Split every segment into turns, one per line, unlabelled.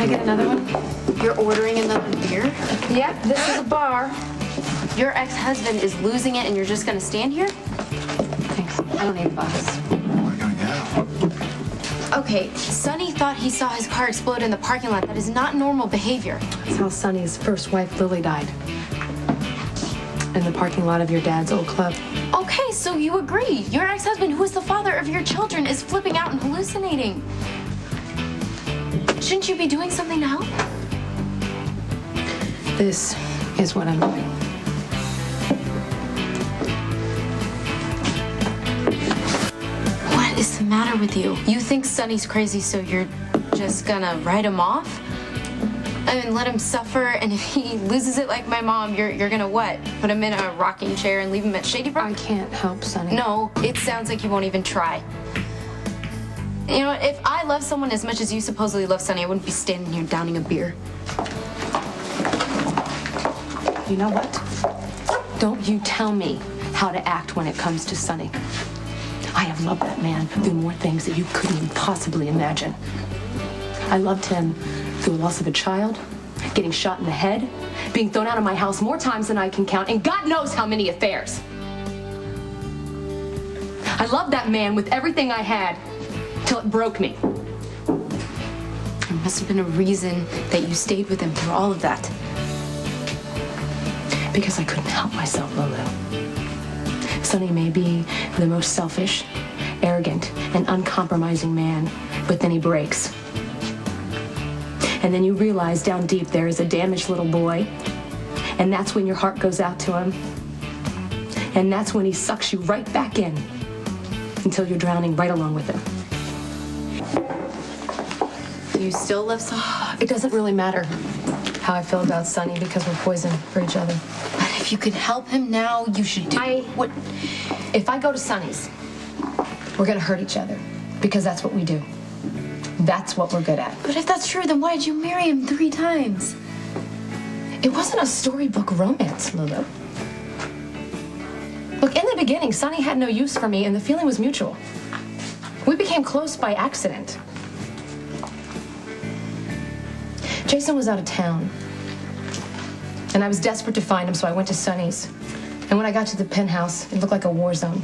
Can I get another one?
You're ordering another beer?
Yep, this is a bar.
Your ex-husband is losing it and you're just gonna stand here?
Thanks. I don't need a bus.
We're gonna go.
Okay, Sonny thought he saw his car explode in the parking lot. That is not normal behavior.
That's how Sonny's first wife, Lily, died. In the parking lot of your dad's old club.
Okay, so you agree. Your ex-husband, who is the father of your children, is flipping out and hallucinating. Shouldn't you be doing something to help?
This is what I'm doing.
What is the matter with you? You think Sonny's crazy, so you're just gonna write him off? And let him suffer, and if he loses it like my mom, you're gonna what? Put him in a rocking chair and leave him at Shady Brook?
I can't help Sonny.
No, it sounds like you won't even try. You know what? If I love someone as much as you supposedly love Sonny, I wouldn't be standing here downing a beer.
You know what? Don't you tell me how to act when it comes to Sonny. I have loved that man through more things that you couldn't even possibly imagine. I loved him through the loss of a child, getting shot in the head, being thrown out of my house more times than I can count, and God knows how many affairs. I loved that man with everything I had till it broke me.
There must have been a reason that you stayed with him through all of that.
Because I couldn't help myself, Lulu. Sonny may be the most selfish, arrogant, and uncompromising man, but then he breaks. And then you realize down deep there is a damaged little boy, and that's when your heart goes out to him. And that's when he sucks you right back in until you're drowning right along with him.
Do you still love Sonny?
It doesn't really matter how I feel about Sonny because we're poison for each other.
But if you could help him now, you should do what?
If I go to Sonny's, we're gonna hurt each other because that's what we do. That's what we're good at.
But if that's true, then why did you marry him 3 times?
It wasn't a storybook romance, Lulu. Look, in the beginning, Sonny had no use for me, and the feeling was mutual. We became close by accident. Jason was out of town, and I was desperate to find him, so I went to Sonny's. And when I got to the penthouse, it looked like a war zone.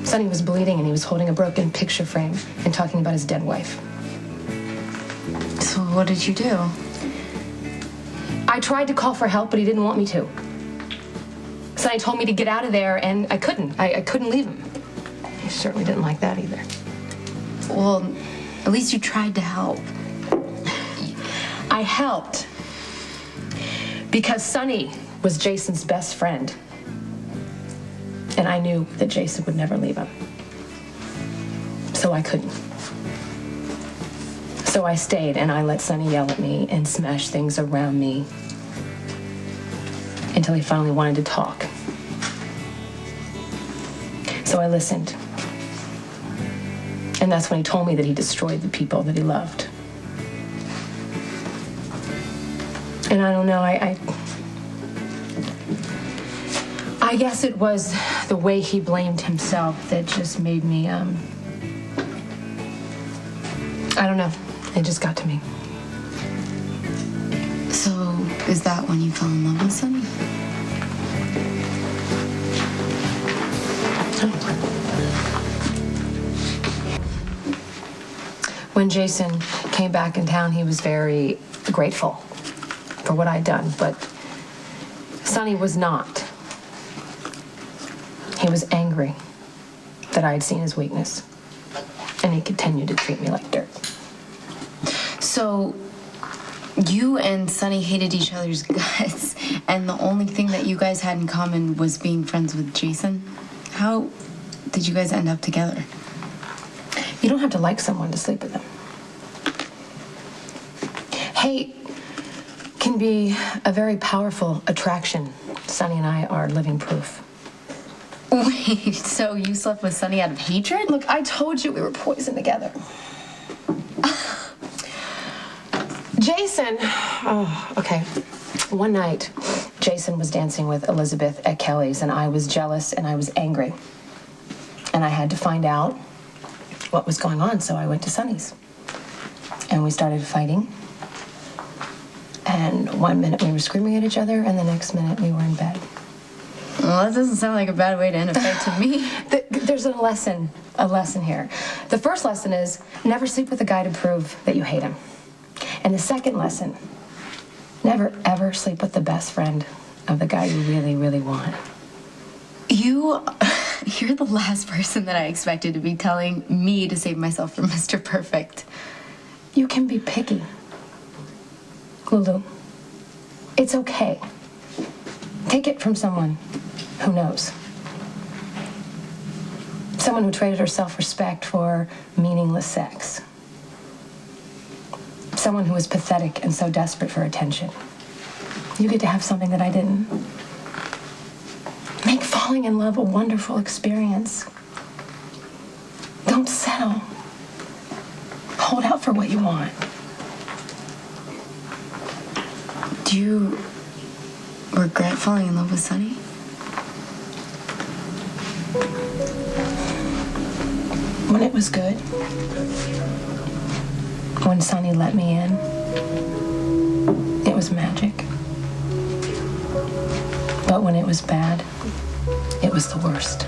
Sonny was bleeding, and he was holding a broken picture frame and talking about his dead wife.
So what did you do?
I tried to call for help, but he didn't want me to. Sonny told me to get out of there, and I couldn't. I couldn't leave him. He certainly didn't like that either.
Well, at least you tried to help.
I helped because Sonny was Jason's best friend. And I knew that Jason would never leave him. So I couldn't. So I stayed, and I let Sonny yell at me and smash things around me until he finally wanted to talk. So I listened. And that's when he told me that he destroyed the people that he loved. And I don't know, I guess it was the way he blamed himself that just made me, I don't know. It just got to me.
So, is that when you fell in love with Sonny?
When Jason came back in town, he was very grateful for what I'd done, but Sonny was not. He was angry that I had seen his weakness, and he continued to treat me like dirt.
So, you and Sonny hated each other's guts, and the only thing that you guys had in common was being friends with Jason? How did you guys end up together?
You don't have to like someone to sleep with them. Hate can be a very powerful attraction. Sonny and I are living proof.
Wait, so you slept with Sonny out of hatred?
Look, I told you we were poisoned together. Jason, okay. One night, Jason was dancing with Elizabeth at Kelly's, and I was jealous and I was angry. And I had to find out what was going on, so I went to Sonny's. and we started fighting. And one minute we were screaming at each other, and the next minute we were in bed.
Well, that doesn't sound like a bad way to end a fight to me.
There's a lesson here. The first lesson is never sleep with a guy to prove that you hate him. And the second lesson, never ever sleep with the best friend of the guy you really, really want.
You're the last person that I expected to be telling me to save myself from Mr. Perfect.
You can be picky, Lulu. It's okay. Take it from someone who knows. Someone who traded her self-respect for meaningless sex. Someone who was pathetic and so desperate for attention. You get to have something that I didn't. Make falling in love a wonderful experience. Don't settle. Hold out for what you want.
Do you regret falling in love with Sonny?
When it was good, when Sonny let me in, it was magic. But when it was bad, it was the worst.